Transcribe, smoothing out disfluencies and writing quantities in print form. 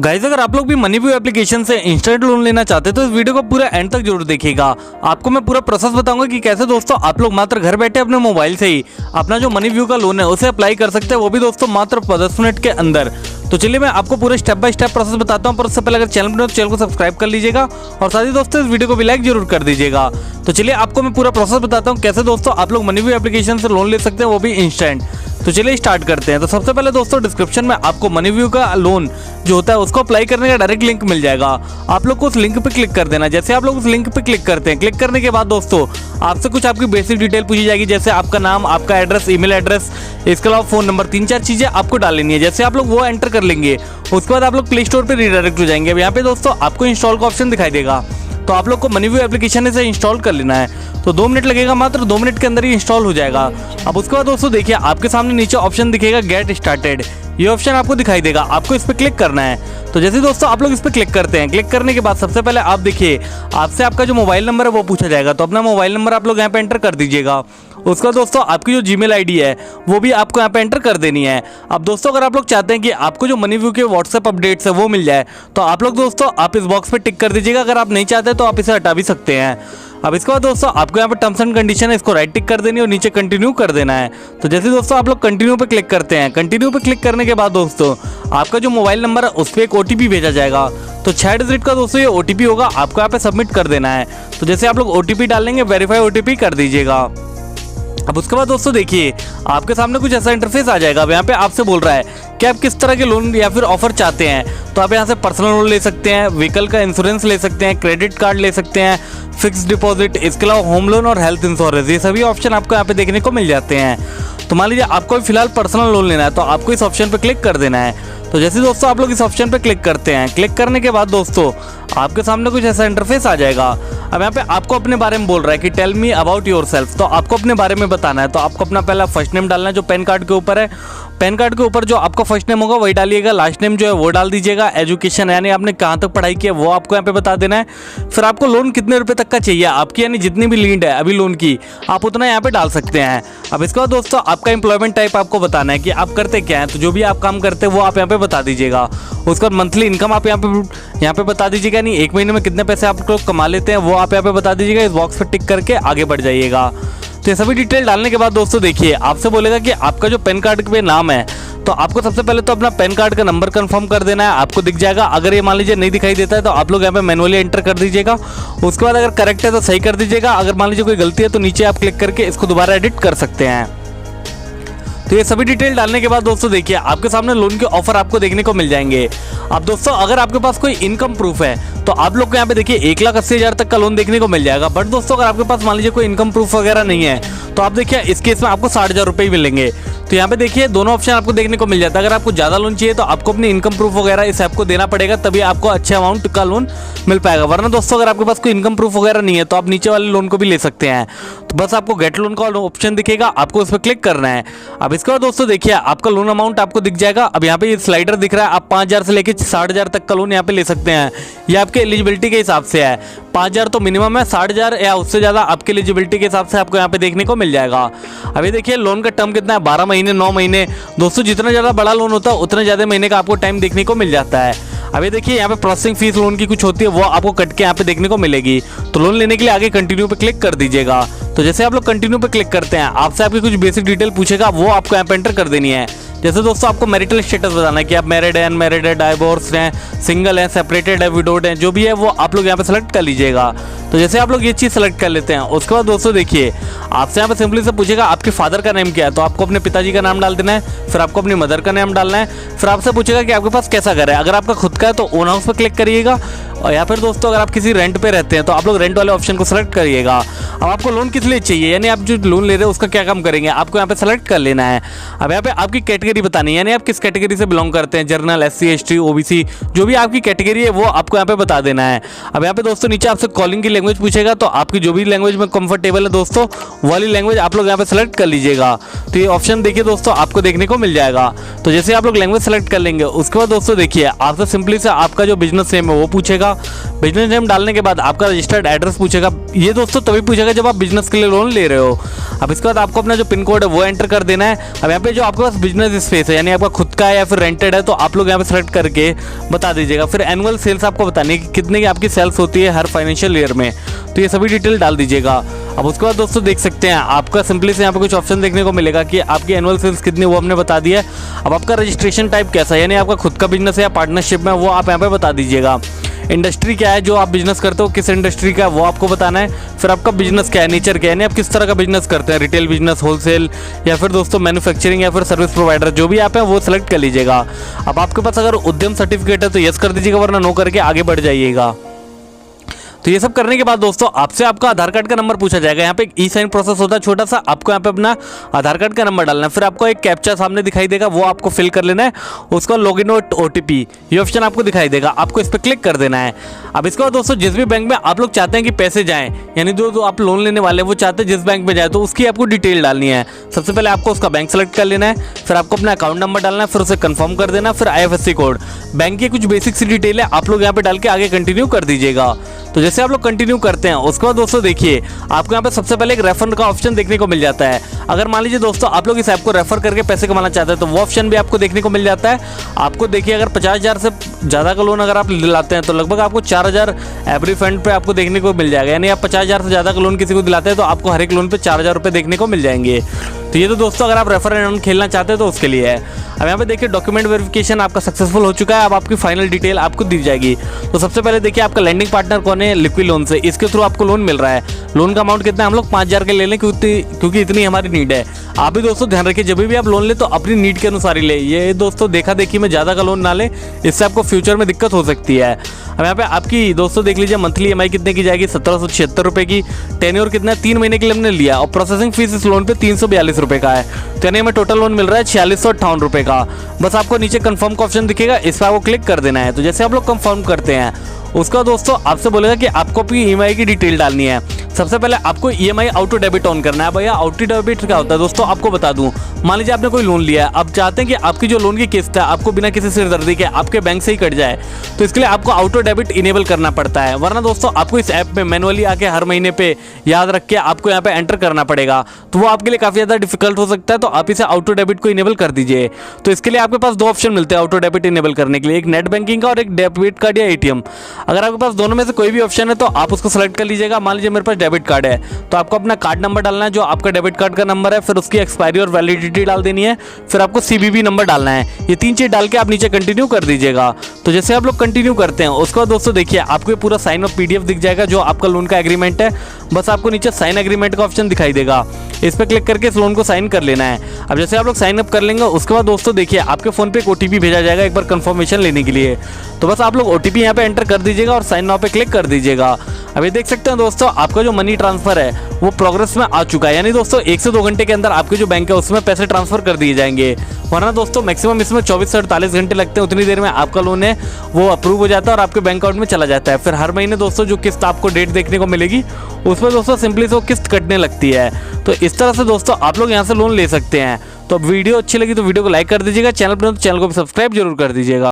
Guys अगर आप लोग भी मनीव्यू एप्लीकेशन से इंस्टेंट लोन लेना चाहते हैं तो इस वीडियो को पूरा एंड तक जरूर देखिएगा। आपको मैं पूरा प्रोसेस बताऊंगा कि कैसे दोस्तों आप लोग मात्र घर बैठे अपने मोबाइल से ही अपना जो मनीव्यू का लोन है उसे अप्लाई कर सकते हैं, वो भी दोस्तों मात्र 10 मिनट के अंदर। तो चलिए मैं आपको पूरे स्टेप बाय स्टेप प्रोसेस बताता हूं, पर उससे पहले अगर चैनल पर हो तो चैनल को सब्सक्राइब कर लीजिएगा और साथ ही दोस्तों इस वीडियो को भी लाइक जरूर कर दीजिएगा। तो चलिए आपको मैं पूरा प्रोसेस बताता हूं कैसे दोस्तों आप लोग मनीव्यू एप्लीकेशन से लोन ले सकते हैं, वो भी इंस्टेंट। तो चलिए स्टार्ट करते हैं। तो सबसे पहले दोस्तों डिस्क्रिप्शन में आपको मनीव्यू का लोन जो होता है उसको अप्लाई करने का डायरेक्ट लिंक मिल जाएगा। आप लोग को उस लिंक पे क्लिक कर देना। जैसे आप लोग उस लिंक पे क्लिक करते हैं, क्लिक करने के बाद दोस्तों आपसे कुछ आपकी बेसिक डिटेल पूछी जाएगी, जैसे आपका नाम, आपका एड्रेस, ईमेल एड्रेस, इसके अलावा फोन नंबर, 3-4 चीजें आपको डाल लेनी है। जैसे आप लोग वो एंटर कर लेंगे उसके बाद आप लोग प्ले स्टोर पर रिडायरेक्ट हो जाएंगे। अब यहाँ पे दोस्तों आपको इंस्टॉल का ऑप्शन दिखाई देगा, तो आप लोग को मनीव्यू एप्लीकेशन से इंस्टॉल कर लेना है। तो 2 मिनट लगेगा, मात्र 2 मिनट के अंदर ही इंस्टॉल हो जाएगा। अब उसके बाद दोस्तों देखिए आपके सामने नीचे ऑप्शन दिखेगा गेट स्टार्टेड, ये ऑप्शन आपको दिखाई देगा, आपको इस पर क्लिक करना है। तो जैसे दोस्तों आप लोग इस पर क्लिक करते हैं, क्लिक करने के बाद सबसे पहले आप देखिए आपसे आपका जो मोबाइल नंबर है वो पूछा जाएगा, तो अपना मोबाइल नंबर आप लोग यहाँ पे एंटर कर दीजिएगा। उसके बाद दोस्तों आपकी जो जीमेल आईडी है वो भी आपको यहाँ पे एंटर कर देनी है। अब दोस्तों अगर आप लोग चाहते हैं कि आपको जो मनीव्यू के व्हाट्सएप अपडेट्स है वो मिल जाए, तो आप लोग दोस्तों आप इस बॉक्स पे टिक कर दीजिएगा। अगर आप नहीं चाहते तो आप इसे हटा भी सकते हैं। अब इसके बाद दोस्तों आपको यहाँ पे टर्म्स एंड कंडीशन है, इसको राइट टिक कर देनी है और नीचे कंटिन्यू कर देना है। तो जैसे दोस्तों आप लोग कंटिन्यू पे क्लिक करते हैं, कंटिन्यू पे क्लिक करने के बाद दोस्तों आपका जो मोबाइल नंबर है उस पर एक ओटीपी भेजा जाएगा। तो 6 डिजिट का दोस्तों ये ओटीपी होगा, आपको यहाँ पे सबमिट कर देना है। तो जैसे आप लोग ओटीपी डालेंगे, वेरीफाई ओटीपी कर दीजिएगा। अब उसके बाद दोस्तों देखिए आपके सामने कुछ ऐसा इंटरफेस आ जाएगा। अब यहाँ पे आपसे बोल रहा है कि आप किस तरह के लोन या फिर ऑफर चाहते हैं। तो आप यहाँ से पर्सनल लोन ले सकते हैं, व्हीकल का इंश्योरेंस ले सकते हैं, क्रेडिट कार्ड ले सकते हैं, फिक्स डिपॉजिट, इसके अलावा होम लोन और हेल्थ इंश्योरेंस, ये सभी ऑप्शन आपको यहाँ पे देखने को मिल जाते हैं। तो मान लीजिए आपको फिलहाल पर्सनल लोन लेना है, तो आपको इस ऑप्शन पे क्लिक कर देना है। तो जैसे दोस्तों आप लोग इस ऑप्शन पे क्लिक करते हैं, क्लिक करने के बाद दोस्तों आपके सामने कुछ ऐसा इंटरफेस आ जाएगा। अब यहाँ पे आपको अपने बारे में बोल रहा है कि टेल मी अबाउट योरसेल्फ, तो आपको अपने बारे में बताना है। तो आपको अपना पहला फर्स्ट नेम डालना है जो पैन कार्ड के ऊपर है, पैन कार्ड के ऊपर जो आपका फर्स्ट नेम होगा वही डालिएगा, लास्ट नेम जो है वो डाल दीजिएगा, एजुकेशन यानी आपने कहाँ तक पढ़ाई की है वो आपको यहाँ पे बता देना है। फिर आपको लोन कितने रुपए तक का चाहिए आपकी, यानी जितनी भी लीड है अभी लोन की आप उतना यहाँ पे डाल सकते हैं। अब इसके बाद दोस्तों आपका एम्प्लॉयमेंट टाइप आपको बताना है कि आप करते क्या हैं, तो जो भी आप काम करते हैं वो आप यहाँ पे बता दीजिएगा। उसके बाद मंथली इनकम आप यहाँ पे बता दीजिएगा, यानी एक महीने में कितने पैसे आप लोग कमा लेते हैं वो आप यहाँ पे बता दीजिएगा। इस बॉक्स पे टिक करके आगे बढ़ जाइएगा। तो ये सभी डिटेल डालने के बाद दोस्तों देखिए आपसे बोलेगा कि आपका जो पैन कार्ड पे नाम है, तो आपको सबसे पहले तो अपना पैन कार्ड का नंबर कंफर्म कर देना है, आपको दिख जाएगा। अगर ये मान लीजिए नहीं दिखाई देता है तो आप लोग यहाँ पे मैनुअली एंटर कर दीजिएगा। उसके बाद अगर करेक्ट है तो सही कर दीजिएगा, अगर मान लीजिए कोई गलती है तो नीचे आप क्लिक करके इसको दोबारा एडिट कर सकते हैं। तो ये सभी डिटेल डालने के बाद दोस्तों देखिए आपके सामने लोन के ऑफर आपको देखने को मिल जाएंगे। अब दोस्तों अगर आपके पास कोई इनकम प्रूफ है तो आप लोग को यहाँ पे देखिए 1,80,000 तक का लोन देखने को मिल जाएगा। बट दोस्तों अगर आपके पास मान लीजिए कोई इनकम प्रूफ वगैरह नहीं है तो आप देखिए इस केस में आपको 60,000 रुपये ही मिलेंगे। तो यहाँ पे देखिए दोनों ऑप्शन आपको देखने को मिल जाता है। अगर आपको ज़्यादा लोन चाहिए तो आपको अपनी इनकम प्रूफ वगैरह इस ऐप को देना पड़ेगा, तभी आपको अच्छे अमाउंट का लोन मिल पाएगा। वरना दोस्तों अगर आपके पास कोई इनकम प्रूफ वगैरह नहीं है तो आप नीचे वाले लोन को भी ले सकते हैं। तो बस आपको गेट लोन का ऑप्शन दिखेगा, आपको उस पर क्लिक करना है। अब इसके बाद दोस्तों देखिए आपका लोन अमाउंट आपको दिख जाएगा। अब यहाँ पे ये स्लाइडर दिख रहा है, आप 5,000 से लेकर 60,000 तक का लोन यहाँ पे ले सकते हैं। ये आपके एलिजिबिलिटी के हिसाब से है, 5,000 तो मिनिमम है, 60,000 या उससे ज़्यादा आपके एलिजिबिलिटी के हिसाब से आपको यहाँ पे देखने को मिल जाएगा। अभी देखिए लोन का टर्म कितना है, 12 महीने, 9 महीने। दोस्तों जितना ज़्यादा बड़ा लोन होता है उतने ज़्यादा महीने का आपको टाइम देखने को मिल जाता है। अभी देखिए यहाँ पे प्रोसेसिंग फीस लोन की कुछ होती है वो आपको कट के यहाँ पे देखने को मिलेगी। तो लोन लेने के लिए आगे कंटिन्यू पे क्लिक कर दीजिएगा। तो जैसे आप लोग कंटिन्यू पे क्लिक करते हैं आपसे आपकी कुछ बेसिक डिटेल पूछेगा, वो आपको यहाँ पे एंटर कर देनी है। जैसे दोस्तों आपको मैरिटल स्टेटस बताना है कि आप मैरिड हैं, अनमैरिड है, डाइवोर्स हैं, सिंगल हैं, सेपरेटेड है, विडोड हैं, जो भी है वो आप लोग यहाँ पे सेलेक्ट कर लीजिएगा। तो जैसे आप लोग ये चीज़ सेलेक्ट कर लेते हैं उसके बाद दोस्तों देखिए आपसे यहाँ पे सिंपली से पूछेगा आपके फादर का नेम क्या है, तो आपको अपने पिताजी का नाम डाल देना है। फिर आपको अपनी मदर का नेम डालना है। फिर आपसे पूछेगा कि आपके पास कैसा घर है, अगर आपका खुद का है तो ओन हाउस पर क्लिक करिएगा, और या फिर दोस्तों अगर आप किसी रेंट पे रहते हैं तो आप लोग रेंट वाले ऑप्शन को सेलेक्ट करिएगा। अब आपको लोन किस लिए चाहिए, यानी आप जो लोन ले रहे हैं उसका क्या काम करेंगे, आपको यहाँ पे सेलेक्ट कर लेना है। अब यहाँ पे आपकी कैटेगरी बतानी है, यानी आप किस कैटेगरी से बिलोंग करते हैं, जनरल, SC ST OBC, जो भी आपकी कैटेगरी है वो आपको यहाँ पे बता देना है। अब यहाँ पे दोस्तों नीचे आपसे कॉलिंग की लैंग्वेज पूछेगा, तो आपकी जो भी लैंग्वेज में कंफर्टेबल है दोस्तों वाली लैंग्वेज आप लोग यहाँ पे सेलेक्ट कर लीजिएगा। तो ये ऑप्शन देखिए दोस्तों आपको देखने को मिल जाएगा। तो जैसे आप लोग लैंग्वेज सेलेक्ट कर लेंगे उसके बाद दोस्तों देखिए आपसे सिंपली से आपका जो बिजनेस नेम है वो पूछेगा, बिजनेस नेम डालने के बाद आपका रजिस्टर्ड एड्रेस पूछेगा। ये दोस्तों तभी पूछेगा जब आप बिजनेस के लिए लोन ले रहे हो। अब इसके बाद आपको अपना जो पिन कोड है वो एंटर कर देना है। अब यहाँ पे जो आपके पास बिजनेस स्पेस है यानी आपका खुद का है या फिर रेंटेड है तो आप लोग यहाँ पे सेलेक्ट करके बता दीजिएगा। फिर एनुअल सेल्स आपको बतानी है कि कितने की आपकी सेल्स होती है हर फाइनेंशियल ईयर में, तो ये सभी डिटेल डाल दीजिएगा। अब उसके बाद दोस्तों देख सकते हैं आपका सिंपली से यहाँ पे कुछ ऑप्शन देखने को मिलेगा कि आपकी एनुअल सेल्स कितनी वो हमने बता दिया है। अब आपका रजिस्ट्रेशन टाइप कैसा है यानी आपका खुद का बिजनेस है या पार्टनरशिप में, वो आप यहाँ पे बता दीजिएगा। इंडस्ट्री क्या है जो आप बिजनेस करते हो, किस इंडस्ट्री का है वो आपको बताना है। फिर आपका बिजनेस क्या है, नेचर क्या है यानी आप किस तरह का बिजनेस करते हैं, रिटेल बिजनेस, होलसेल या फिर दोस्तों मैन्युफैक्चरिंग या फिर सर्विस प्रोवाइडर, जो भी आप हैं वो सिलेक्ट कर लीजिएगा। अब आपके पास अगर उद्यम सर्टिफिकेट है तो यस कर दीजिएगा, वरना नो करके आगे बढ़ जाइएगा। तो ये सब करने के बाद दोस्तों आपसे आपका आधार कार्ड का नंबर पूछा जाएगा। यहाँ पे एक ई साइन प्रोसेस होता है छोटा सा, आपको यहाँ पे अपना आधार कार्ड का नंबर डालना है। फिर आपको एक कैप्चा सामने दिखाई देगा, वो आपको फिल कर लेना है। उसका लॉगिन और OTP ये ऑप्शन आपको दिखाई देगा, आपको इस पर क्लिक कर देना है। अब इसके बाद दोस्तों जिस भी बैंक में आप लोग चाहते हैं कि पैसे जाएं, यानी जो आप लोन लेने वाले हैं वो चाहते हैं जिस बैंक में जाए, तो उसकी आपको डिटेल डालनी है। सबसे पहले आपको उसका बैंक सेलेक्ट कर लेना है, फिर आपको अपना अकाउंट नंबर डालना है, फिर उसे कंफर्म कर देना, फिर IFSC कोड, बैंक की कुछ बेसिक सी डिटेल है आप लोग यहाँ पे डाल के आगे कंटिन्यू कर दीजिएगा। तो जैसे आप लोग कंटिन्यू करते हैं उसके बाद दोस्तों देखिए आपको यहाँ पे सबसे पहले एक रेफर का ऑप्शन देखने को मिल जाता है। अगर मान लीजिए दोस्तों आप लोग इस ऐप को रेफर करके पैसे कमाना चाहते हैं तो वो ऑप्शन भी आपको देखने को मिल जाता है। आपको देखिए अगर 50,000 से ज़्यादा का लोन अगर आप दिलाते हैं तो लगभग आपको 4,000 एवरी फंड पे आपको देखने को मिल जाएगा। यानी आप 50,000 से ज़्यादा का लोन किसी को दिलाते हैं तो आपको हर एक लोन पे 4,000 रुपये देखने को मिल जाएंगे। तो ये तो दोस्तों अगर आप रेफर एंड अर्न खेलना चाहते हैं तो उसके लिए है। अब यहाँ पे देखिए डॉक्यूमेंट वेरिफिकेशन आपका सक्सेसफुल हो चुका है। अब आपकी फाइनल डिटेल आपको दी जाएगी। तो सबसे पहले देखिए आपका लैंडिंग पार्टनर कौन है, लिक्विड लोन से, इसके थ्रू आपको लोन मिल रहा है। लोन का अमाउंट कितना है, हम लोग 5,000 के ले लें क्योंकि इतनी हमारी नीड है। आप भी दोस्तों ध्यान रखिए जब भी आप लोन ले तो अपनी नीड के अनुसार ही ले, ये दोस्तों देखा देखी में ज़्यादा का लोन ना ले, इससे आपको फ्यूचर में दिक्कत हो सकती है। अब यहाँ पे आपकी दोस्तों देख लीजिए मंथली EMI कितने की जाएगी, 1776 रुपये की। टेन्योर कितना है, 3 महीने के लिए हमने लिया और प्रोसेसिंग फीस इस लोन पे 342 रुपये का है। तो यानी हमें टोटल लोन मिल रहा है 4658 रुपये का। बस आपको नीचे कंफर्म का ऑप्शन दिखेगा, इस पर आपको क्लिक कर देना है। तो जैसे आप लोग कंफर्म करते हैं उसका दोस्तों आपसे बोलेगा कि आपको अपनी EMI की डिटेल डालनी है। सबसे पहले आपको EMI ऑटो डेबिट ऑन करना है। भैया ऑटो डेबिट क्या होता है दोस्तों आपको बता दूं, मान लीजिए आपने कोई लोन लिया है, आप चाहते हैं कि आपकी जो लोन की किस्त है आपको बिना किसी सिरदर्दी के आपके बैंक से ही कट जाए, तो इसके लिए आपको ऑटो डेबिट इनेबल करना पड़ता है। वरना दोस्तों आपको इस ऐप में मैनुअली आके हर महीने पे याद रख के आपको यहाँ पे एंटर करना पड़ेगा, तो वो आपके लिए काफ़ी ज़्यादा डिफिकल्ट हो सकता है। तो आप इसे ऑटो डेबिट को इनेबल कर दीजिए। तो इसके लिए आपके पास 2 ऑप्शन मिलते हैं ऑटो डेबिट इनेबल करने के लिए, एक नेट बैंकिंग का और एक डेबिट कार्ड या ATM। अगर आपके पास दोनों में से कोई भी ऑप्शन है तो आप उसको सेलेक्ट कर लीजिएगा। मान लीजिए मेरे पास डेबिट कार्ड है तो आपको अपना कार्ड नंबर डालना है जो आपका डेबिट कार्ड का नंबर है, फिर उसकी एक्सपायरी और वैलिडिटी डाल देनी है, फिर आपको CVV नंबर डालना है। ये 3 चीज डाल के आप नीचे कंटिन्यू कर दीजिएगा। तो जैसे आप लोग कंटिन्यू करते हैं उसके बाद दोस्तों देखिए आपको पूरा साइन ऑफ PDF दिख जाएगा जो आपका लोन का एग्रीमेंट है। बस आपको नीचे साइन एग्रीमेंट का ऑप्शन दिखाई देगा, इस पर क्लिक करके इस लोन को साइन कर लेना है। अब जैसे आप लोग साइन अप कर लेंगे उसके बाद दोस्तों देखिए आपके फोन पे एक OTP भेजा जाएगा एक बार कंफर्मेशन लेने के लिए। तो बस आप लोग OTP यहाँ पे एंटर कर दीजिएगा और साइन नाउ पे क्लिक कर दीजिएगा। अभी देख सकते हैं दोस्तों आपका जो मनी ट्रांसफर है वो प्रोग्रेस में आ चुका है। यानी दोस्तों 1 से 2 घंटे के अंदर आपके जो बैंक है उसमें पैसे ट्रांसफर कर दिए जाएंगे। वरना दोस्तों मैक्सिमम इसमें 24 से 48 घंटे लगते हैं, उतनी देर में आपका लोन है वो अप्रूव हो जाता है और आपके बैंक अकाउंट में चला जाता है। फिर हर महीने दोस्तों जो किस्त आपको डेट देखने को मिलेगी उसमें दोस्तों सिंपली से वो किस्त कटने लगती है। तो इस तरह से दोस्तों आप लोग यहाँ से लोन ले सकते हैं। तो वीडियो अच्छी लगी तो वीडियो को लाइक कर दीजिएगा, चैनल पर तो चैनल को भी सब्सक्राइब जरूर कर दीजिएगा।